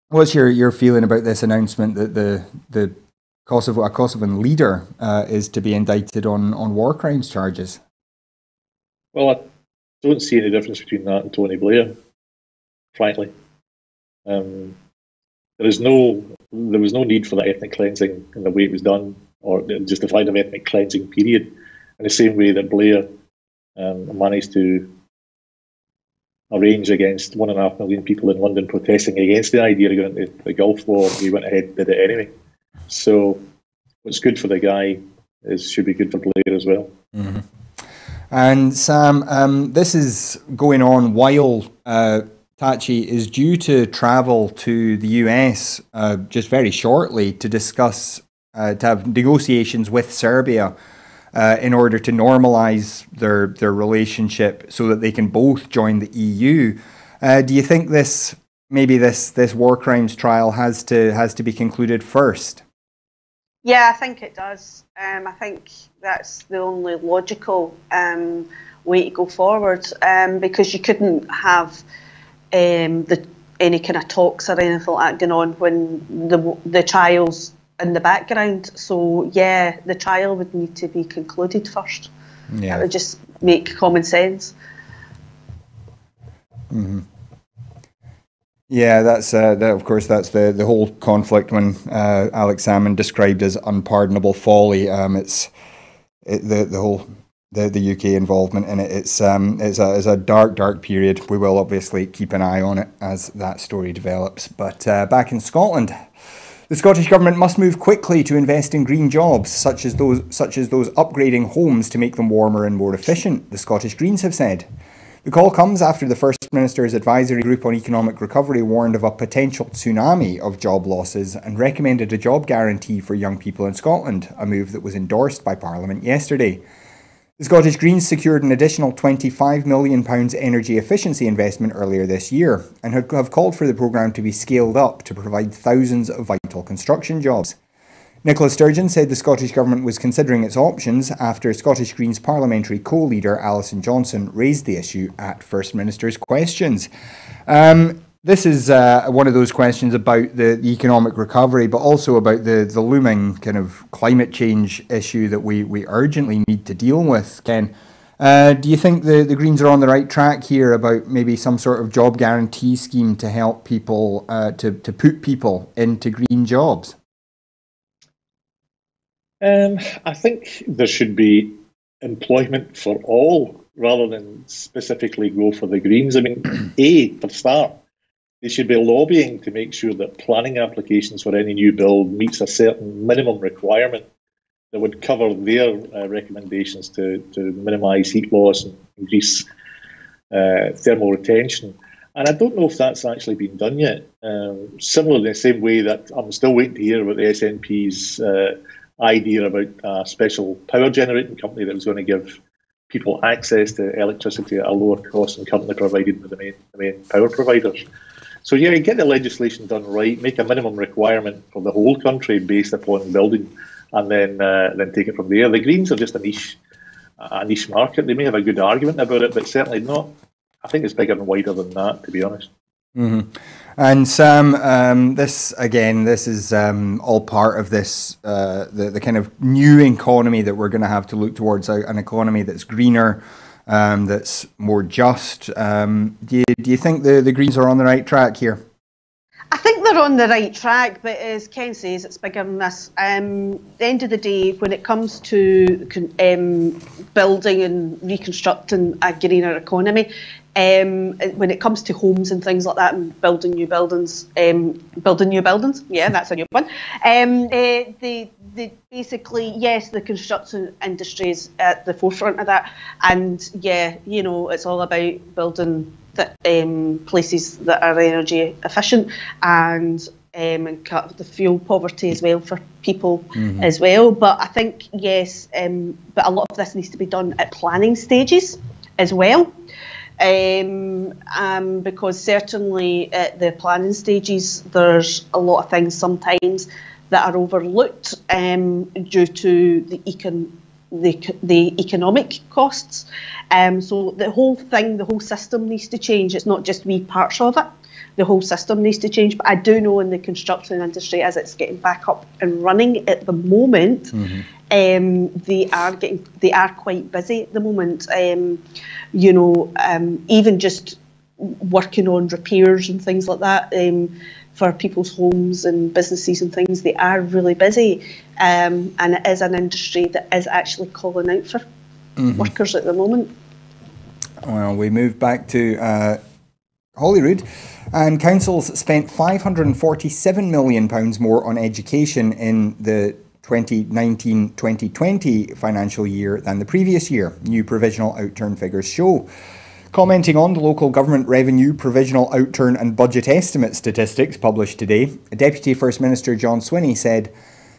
Speaker 1: What's your feeling about this announcement that a Kosovan leader is to be indicted on war crimes charges?
Speaker 2: Well, I don't see any difference between that and Tony Blair, frankly. There was no need for the ethnic cleansing in the way it was done, or justified of ethnic cleansing period, in the same way that Blair managed to arrange against 1.5 million people in London protesting against the idea of going into the Gulf War. He went ahead and did it anyway. So what's good for the guy should be good for Blair as well.
Speaker 1: Mm-hmm. And Sam, this is going on while Taci is due to travel to the US just very shortly to discuss, to have negotiations with Serbia in order to normalise their relationship so that they can both join the EU. Do you think this war crimes trial has to be concluded first?
Speaker 3: Yeah, I think it does. I think that's the only logical way to go forward, because you couldn't have any kind of talks or anything like that going on when the trial's in the background. So yeah, the trial would need to be concluded first. Yeah, that would just make common sense.
Speaker 1: Mm-hmm. Yeah, that's of course that's the whole conflict when Alex Salmond described as unpardonable folly. The UK involvement in it. It's a dark period. We will obviously keep an eye on it as that story develops. But back in Scotland, the Scottish Government must move quickly to invest in green jobs, such as those upgrading homes to make them warmer and more efficient, the Scottish Greens have said. The call comes after the First Minister's Advisory Group on Economic Recovery warned of a potential tsunami of job losses and recommended a job guarantee for young people in Scotland, a move that was endorsed by Parliament yesterday. The Scottish Greens secured an additional £25 million energy efficiency investment earlier this year and have called for the programme to be scaled up to provide thousands of vital construction jobs. Nicola Sturgeon said the Scottish Government was considering its options after Scottish Greens parliamentary co-leader Alison Johnson raised the issue at First Minister's Questions. This is one of those questions about the economic recovery, but also about the looming kind of climate change issue that we urgently need to deal with. Ken, do you think the Greens are on the right track here about maybe some sort of job guarantee scheme to help people, to put people into green jobs?
Speaker 2: I think there should be employment for all rather than specifically go for the Greens. I mean, for the start, they should be lobbying to make sure that planning applications for any new build meets a certain minimum requirement that would cover their recommendations to minimise heat loss and increase thermal retention. And I don't know if that's actually been done yet. Similarly, in the same way that I'm still waiting to hear about the SNP's idea about a special power generating company that was going to give people access to electricity at a lower cost than currently provided by the main power providers. So yeah, get the legislation done right, make a minimum requirement for the whole country based upon building, and then take it from there. The Greens are just a niche market. They may have a good argument about it, but certainly not. I think it's bigger and wider than that, to be honest.
Speaker 1: Mm-hmm. And Sam, this is all part of this the kind of new economy that we're going to have to look towards, an economy that's greener, that's more just. Do you think the Greens are on the right track here?
Speaker 3: I think they're on the right track, but as Ken says, it's bigger than this. At the end of the day, when it comes to building and reconstructing a greener economy, when it comes to homes and things like that, and building new buildings, yeah, that's a new one. Basically, yes, the construction industry is at the forefront of that, and yeah, you know, it's all about building places that are energy efficient and cut the fuel poverty as well for people as well. But I think, yes, but a lot of this needs to be done at planning stages as well. Because certainly at the planning stages, there's a lot of things sometimes that are overlooked due to the economic costs. So the whole system needs to change. It's not just wee parts of it. The whole system needs to change. But I do know in the construction industry, as it's getting back up and running at the moment, they are quite busy at the moment. Even just working on repairs and things like that for people's homes and businesses and things, they are really busy. And it is an industry that is actually calling out for workers at the moment.
Speaker 1: Well, we move back to Holyrood, and councils spent £547 million more on education in the 2019-2020 financial year than the previous year, new provisional outturn figures show. Commenting on the local government revenue, provisional outturn and budget estimate statistics published today, Deputy First Minister John Swinney said,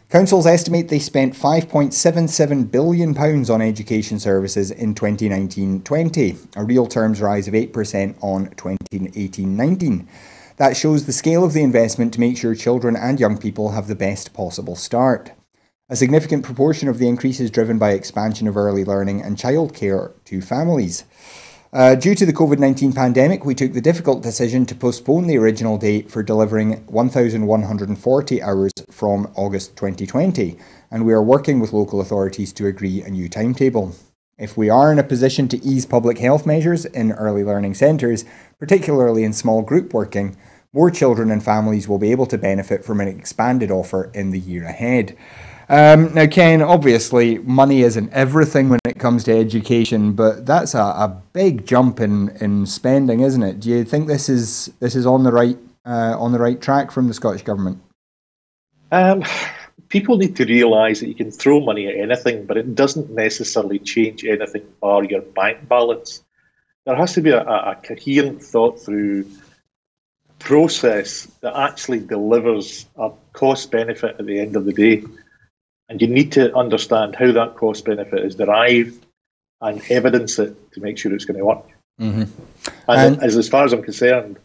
Speaker 1: councils estimate they spent £5.77 billion on education services in 2019-20, a real terms rise of 8% on 2018-19. That shows the scale of the investment to make sure children and young people have the best possible start. A significant proportion of the increase is driven by expansion of early learning and childcare to families. Due to the COVID-19 pandemic, we took the difficult decision to postpone the original date for delivering 1,140 hours from August 2020, and we are working with local authorities to agree a new timetable. If we are in a position to ease public health measures in early learning centres, particularly in small group working, more children and families will be able to benefit from an expanded offer in the year ahead. Now, Ken, obviously money isn't everything when it comes to education, but that's a big jump in spending, isn't it? Do you think this is on the right track from the Scottish Government?
Speaker 2: People need to realise that you can throw money at anything, but it doesn't necessarily change anything bar your bank balance. There has to be a coherent, thought-through process that actually delivers a cost benefit at the end of the day. And you need to understand how that cost benefit is derived and evidence it to make sure it's going to work. And as far as I'm concerned,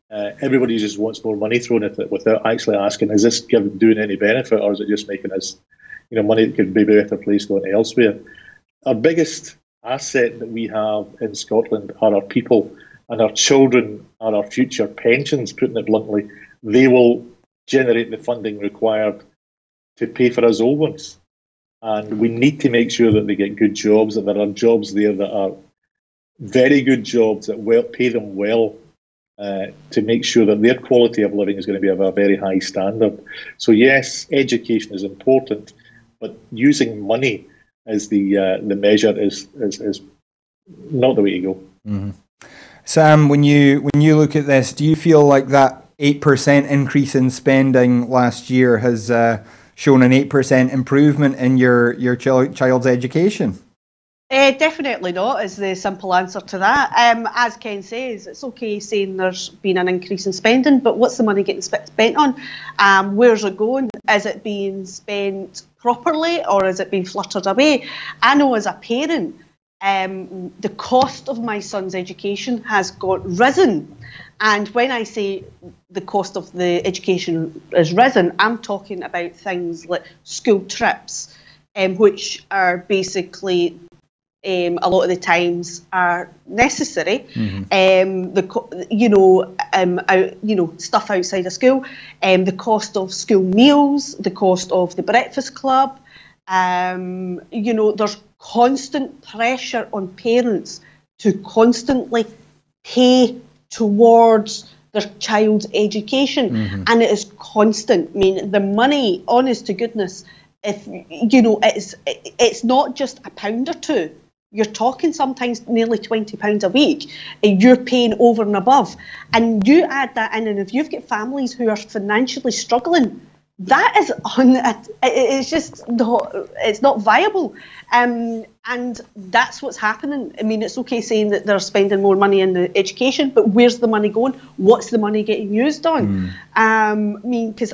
Speaker 2: everybody just wants more money thrown at it without actually asking, is this doing any benefit, or is it just making us, money that could be better placed going elsewhere? Our biggest asset that we have in Scotland are our people, and our children are our future pensions, putting it bluntly. They will generate the funding required to pay for us old ones. And we need to make sure that they get good jobs, that there are jobs there that are very good jobs that pay them well, to make sure that their quality of living is going to be of a very high standard. So yes, education is important, but using money as the measure is not the way to go.
Speaker 1: Sam, when you look at this, do you feel like that 8% increase in spending last year has shown an 8% improvement in your child's education?
Speaker 3: Definitely not, is the simple answer to that. As Ken says, it's okay saying there's been an increase in spending, but what's the money getting spent on? Where's it going? Is it being spent properly, or is it being fluttered away? I know as a parent, the cost of my son's education has risen. And when I say the cost of the education has risen, I'm talking about things like school trips, which are basically a lot of the times are necessary. Stuff outside of school, the cost of school meals, the cost of the breakfast club. There's constant pressure on parents to constantly pay towards their child's education, and it is constant. I mean, the money, honest to goodness, if it's not just £1 or £2. you're talking sometimes nearly £20 a week, and you're paying over and above. And you add that in, and if you've got families who are financially struggling, that is it's just it's not viable. And that's what's happening. I mean, it's okay saying that they're spending more money in the education, but where's the money going? What's the money getting used on? I mean, because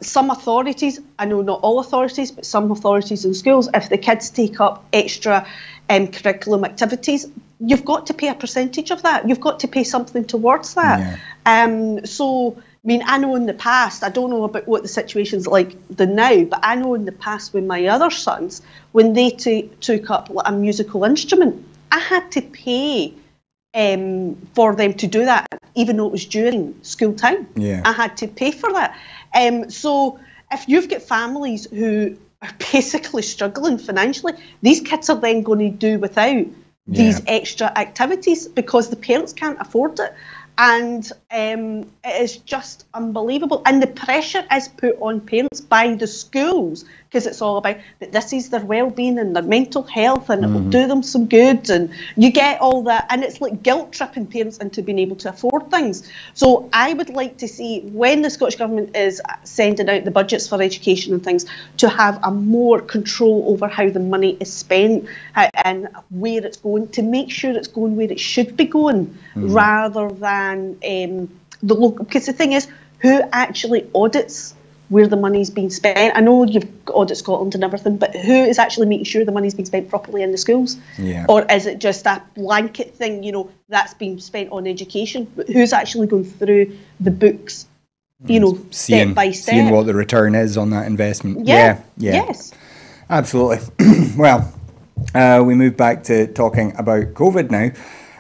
Speaker 3: some authorities, I know not all authorities, but some authorities in schools, if the kids take up extra curriculum activities, you've got to pay a percentage of that. You've got to pay something towards that. So, I mean, I know in the past, I don't know about what the situation's like now, but I know in the past when my other sons, when they took up a musical instrument, I had to pay for them to do that, even though it was during school time. I had to pay for that. So if you've got families who are basically struggling financially, these kids are then going to do without these extra activities because the parents can't afford it. And it is just unbelievable. And the pressure is put on parents by the schools because it's all about that this is their well-being and their mental health and it will do them some good. And you get all that. And it's like guilt-tripping parents into being able to afford things. So I would like to see when the Scottish Government is sending out the budgets for education and things to have a more control over how the money is spent and where it's going, to make sure it's going where it should be going rather than the local. Because the thing is, who actually audits where the money's being spent? I know you've got Audit Scotland and everything, but who is actually making sure the money's being spent properly in the schools? Or is it just a blanket thing, you know, that's being spent on education? But who's actually going through the books, you know, step by step?
Speaker 1: Seeing what the return is on that investment.
Speaker 3: Yes.
Speaker 1: Absolutely. Well, we move back to talking about COVID now.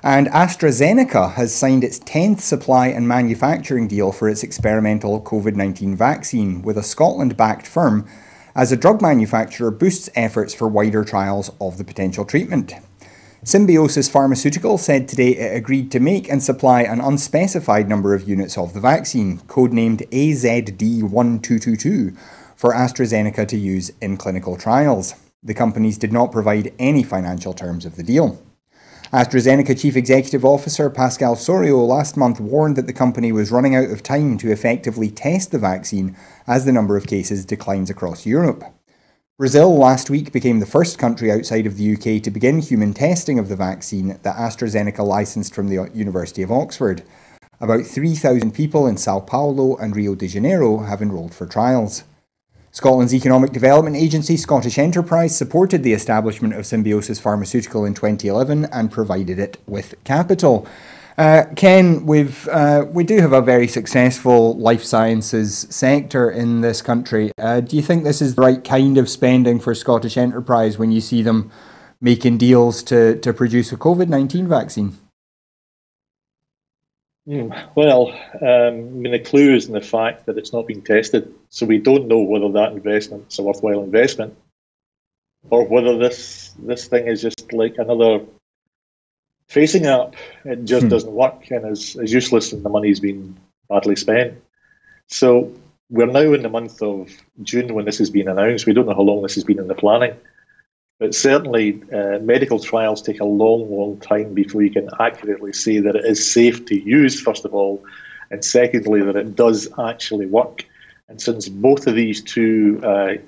Speaker 1: And AstraZeneca has signed its 10th supply and manufacturing deal for its experimental COVID-19 vaccine with a Scotland-backed firm as a drug manufacturer boosts efforts for wider trials of the potential treatment. Symbiosis Pharmaceutical said today it agreed to make and supply an unspecified number of units of the vaccine, codenamed AZD1222, for AstraZeneca to use in clinical trials. The companies did not provide any financial terms of the deal. AstraZeneca Chief Executive Officer Pascal Soriot last month warned that the company was running out of time to effectively test the vaccine as the number of cases declines across Europe. Brazil last week became the first country outside of the UK to begin human testing of the vaccine that AstraZeneca licensed from the University of Oxford. About 3,000 people in Sao Paulo and Rio de Janeiro have enrolled for trials. Scotland's Economic Development Agency, Scottish Enterprise, supported the establishment of Symbiosis Pharmaceutical in 2011 and provided it with capital. Ken, we do have a very successful life sciences sector in this country. Do you think this is the right kind of spending for Scottish Enterprise when you see them making deals to produce a COVID-19 vaccine?
Speaker 2: Well, I mean, the clue is in the fact that it's not being tested, so we don't know whether that investment is a worthwhile investment, or whether this thing is just like another facing app. It just doesn't work and is useless, and the money's been badly spent. So we're now in the month of June when this has been announced. We don't know how long this has been in the planning. But certainly, medical trials take a long, long time before you can accurately say that it is safe to use, first of all, and secondly, that it does actually work. And since both of these two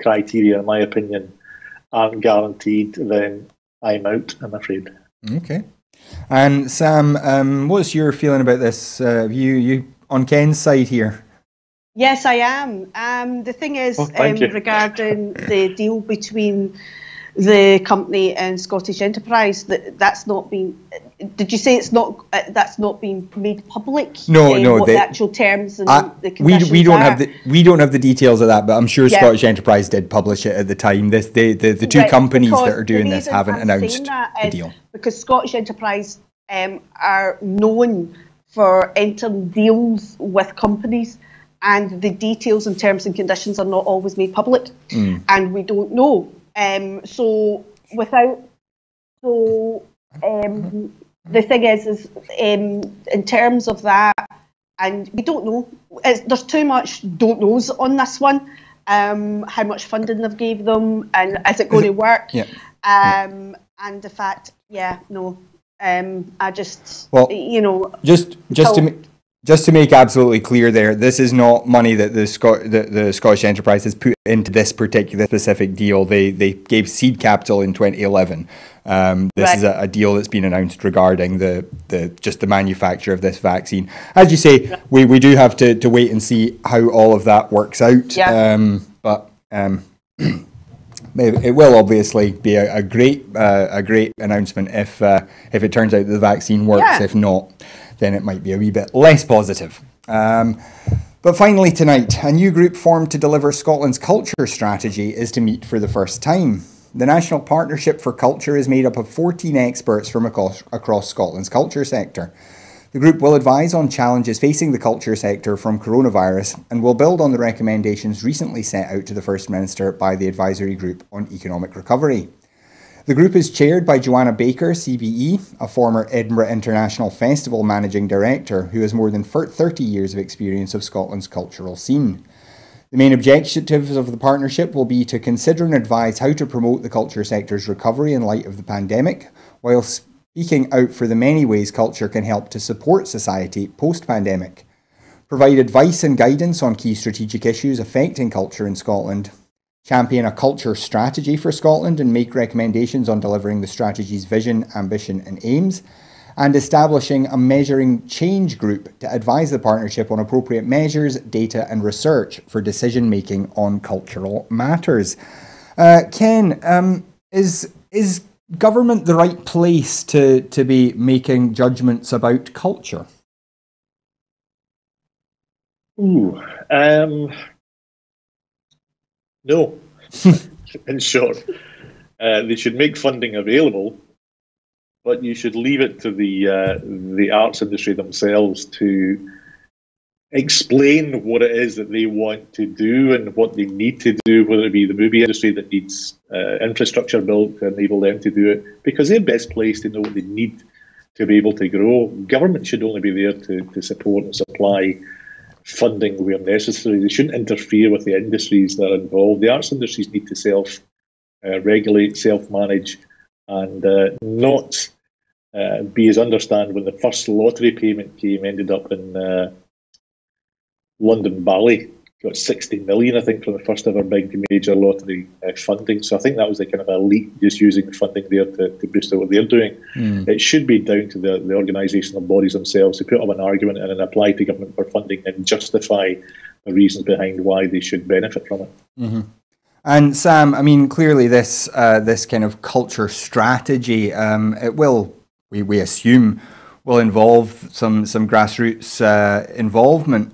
Speaker 2: criteria, in my opinion, aren't guaranteed, then I'm out, I'm afraid.
Speaker 1: Okay. And Sam, what's your feeling about this? You on Ken's side here?
Speaker 3: Yes, I am. The thing is, regarding the deal between the company and Scottish Enterprise, that's not been. Did you say it's not? That's not been made public.
Speaker 1: No.
Speaker 3: What the actual terms and the conditions
Speaker 1: we don't have the details of that, but I'm sure Scottish Enterprise did publish it at the time. The two companies that are doing this haven't announced the deal
Speaker 3: because Scottish Enterprise are known for entering deals with companies, and the details and terms and conditions are not always made public, and we don't know. The thing is in terms of that, and we don't know. There's too much don't knows on this one. How much funding they've gave them, and is it going to work? And the fact, I just,
Speaker 1: Just to make absolutely clear there, this is not money that the Scottish Enterprise has put into this particular specific deal. They gave seed capital in 2011. This is a deal that's been announced regarding the manufacture of this vaccine. As you say, we do have to wait and see how all of that works out. Yeah. It will obviously be a great announcement if it turns out that the vaccine works. Yeah. If not, then it might be a wee bit less positive. But finally tonight, a new group formed to deliver Scotland's culture strategy is to meet for the first time. The National Partnership for Culture is made up of 14 experts from across Scotland's culture sector. The group will advise on challenges facing the culture sector from coronavirus and will build on the recommendations recently set out to the First Minister by the Advisory Group on Economic Recovery. The group is chaired by Joanna Baker, CBE, a former Edinburgh International Festival Managing Director who has more than 30 years of experience of Scotland's cultural scene. The main objectives of the partnership will be to consider and advise how to promote the culture sector's recovery in light of the pandemic, while speaking out for the many ways culture can help to support society post-pandemic, provide advice and guidance on key strategic issues affecting culture in Scotland, champion a culture strategy for Scotland and make recommendations on delivering the strategy's vision, ambition and aims, and establishing a measuring change group to advise the partnership on appropriate measures, data and research for decision-making on cultural matters. Ken, is government the right place to be making judgments about culture?
Speaker 2: No, in short. They should make funding available, but you should leave it to the arts industry themselves to explain what it is that they want to do and what they need to do, whether it be the movie industry that needs infrastructure built to enable them to do it, because they're best placed to know what they need to be able to grow. Government should only be there to support and supply funding where necessary. They shouldn't interfere with the industries that are involved. The arts industries need to self-regulate, self-manage, and not be as understand when the first lottery payment came, ended up in London Ballet, got 60 million, I think, from the first ever big major lottery funding. So I think that was the kind of elite just using the funding there to boost what they're doing. It should be down to the organisational bodies themselves to put up an argument and then apply to government for funding and justify the reasons behind why they should benefit from it. Mm-hmm.
Speaker 1: And Sam, I mean, clearly this kind of culture strategy, it will, we assume, will involve some grassroots involvement.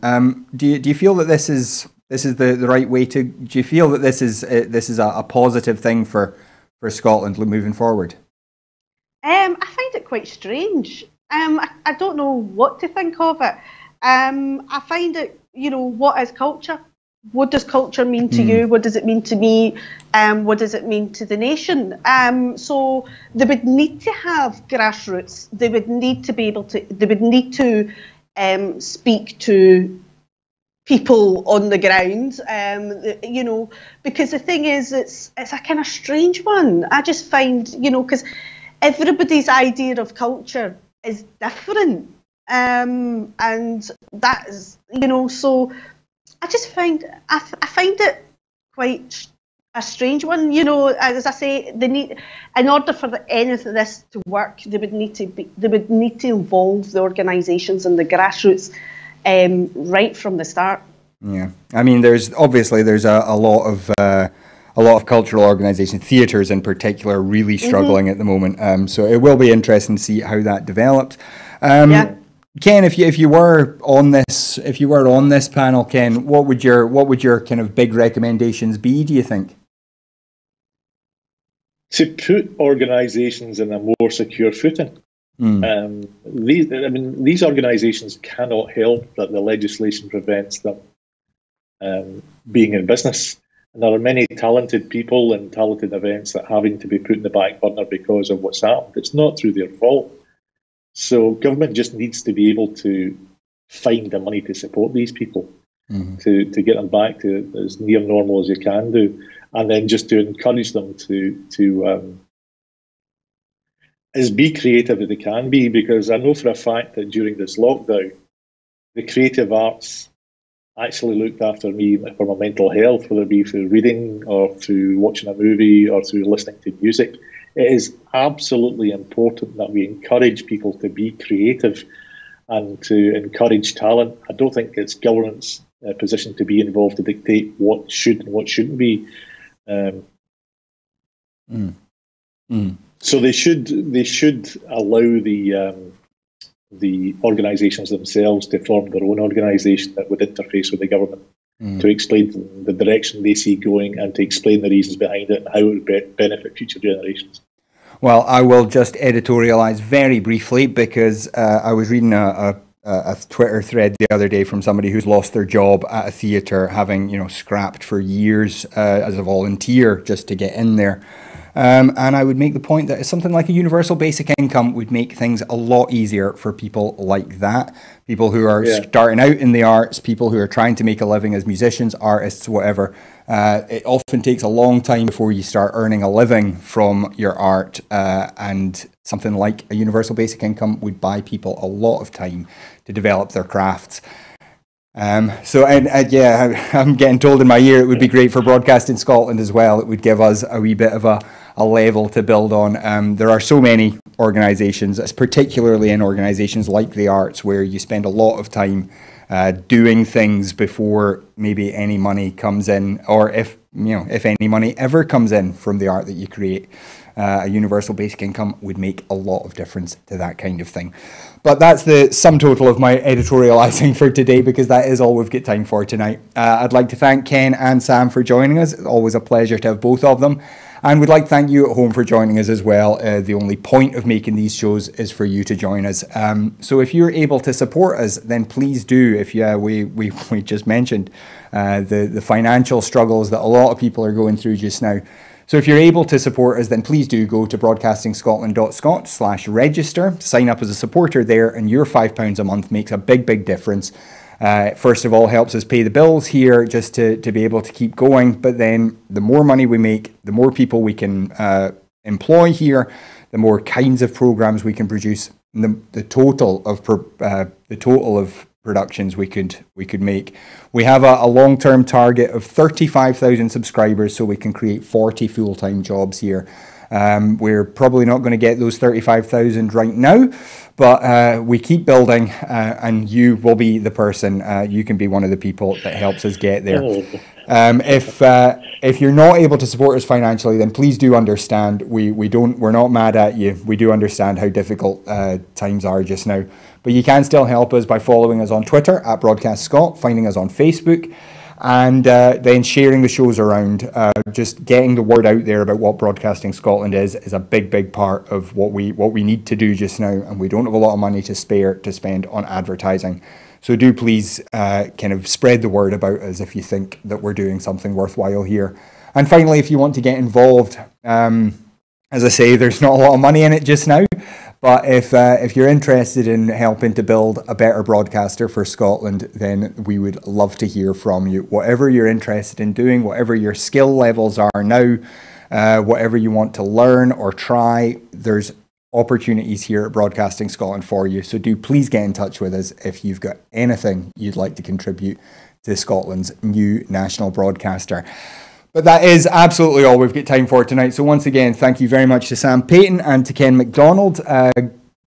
Speaker 1: Do you feel that this is the right way to? Do you feel that this is a positive thing for Scotland moving forward?
Speaker 3: I find it quite strange. I don't know what to think of it. I find it, what is culture? What does culture mean to you? What does it mean to me? What does it mean to the nation? So they would need to have grassroots. They would need to be able to. They would need to speak to people on the ground. Because the thing is, it's a kind of strange one. I just find, because everybody's idea of culture is different, and that is, so. I just find I find it quite a strange one. As I say, they need, in order for any of this to work, they would need to involve the organisations and the grassroots right from the start.
Speaker 1: Yeah, I mean, there's a lot of cultural organisations, theatres in particular, really struggling at the moment. So it will be interesting to see how that develops. Ken, if you were on this panel, Ken, what would your kind of big recommendations be, do you think?
Speaker 2: To put organisations in a more secure footing. These organisations cannot help that the legislation prevents them being in business. And there are many talented people and talented events that are having to be put in the back burner because of what's happened. It's not through their fault. So government just needs to be able to find the money to support these people, to get them back to as near normal as you can do, and then just to encourage them to as be creative as they can be, because I know for a fact that during this lockdown, the creative arts actually looked after me for my mental health, whether it be through reading or through watching a movie or through listening to music. It is absolutely important that we encourage people to be creative and to encourage talent. I don't think it's government's position to be involved to dictate what should and what shouldn't be. So they should allow the organisations themselves to form their own organisation that would interface with the government to explain the direction they see going and to explain the reasons behind it and how it would benefit future generations.
Speaker 1: Well, I will just editorialise very briefly because I was reading a Twitter thread the other day from somebody who's lost their job at a theatre, having scrapped for years as a volunteer just to get in there. And I would make the point that something like a universal basic income would make things a lot easier for people like that. People who are starting out in the arts, people who are trying to make a living as musicians, artists, whatever. It often takes a long time before you start earning a living from your art. And something like a universal basic income would buy people a lot of time to develop their crafts. I'm getting told in my ear it would be great for Broadcasting Scotland as well. It would give us a wee bit of a level to build on. There are so many organisations, particularly in organisations like the arts, where you spend a lot of time doing things before maybe any money comes in, or if any money ever comes in from the art that you create. A universal basic income would make a lot of difference to that kind of thing. But that's the sum total of my editorialising for today, because that is all we've got time for tonight. I'd like to thank Ken and Sam for joining us. It's always a pleasure to have both of them. And we'd like to thank you at home for joining us as well. The only point of making these shows is for you to join us. So if you're able to support us, then please do. If we just mentioned the financial struggles that a lot of people are going through just now. So if you're able to support us, then please do go to broadcastingscotland.scot/register, sign up as a supporter there, and your £5 a month makes a big, big difference. First of all, helps us pay the bills here just to be able to keep going. But then the more money we make, the more people we can employ here, the more kinds of programs we can produce, and the total of productions we could make. We have a long-term target of 35,000 subscribers, so we can create 40 full-time jobs here. We're probably not going to get those 35,000 right now, but we keep building, and you will be the person. You can be one of the people that helps us get there. If you're not able to support us financially, then please do understand. We're not mad at you. We do understand how difficult times are just now. But you can still help us by following us on Twitter at Broadcast Scot, finding us on Facebook, and then sharing the shows around. Just getting the word out there about what Broadcasting Scotland is a big, big part of what we need to do just now, and we don't have a lot of money to spare to spend on advertising. So do please kind of spread the word about us if you think that we're doing something worthwhile here. And finally, if you want to get involved, as I say, there's not a lot of money in it just now. But if you're interested in helping to build a better broadcaster for Scotland, then we would love to hear from you. Whatever you're interested in doing, whatever your skill levels are now, whatever you want to learn or try, there's opportunities here at Broadcasting Scotland for you. So do please get in touch with us if you've got anything you'd like to contribute to Scotland's new national broadcaster. But that is absolutely all we've got time for tonight. So once again, thank you very much to Sam Payton and to Ken MacDonald.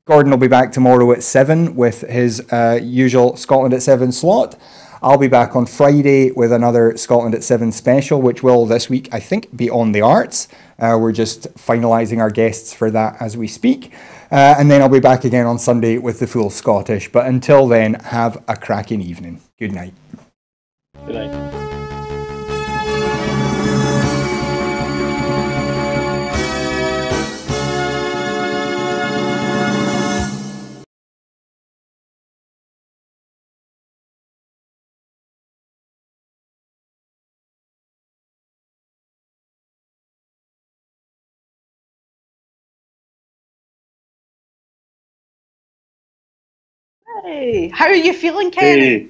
Speaker 1: Gordon will be back tomorrow at 7 with his usual Scotland at 7 slot. I'll be back on Friday with another Scotland at 7 special, which will this week, I think, be on the arts. We're just finalising our guests for that as we speak. And then I'll be back again on Sunday with the full Scottish. But until then, have a cracking evening. Good night.
Speaker 2: Good night.
Speaker 3: Hey, how are you feeling, Kenny?
Speaker 2: Hey.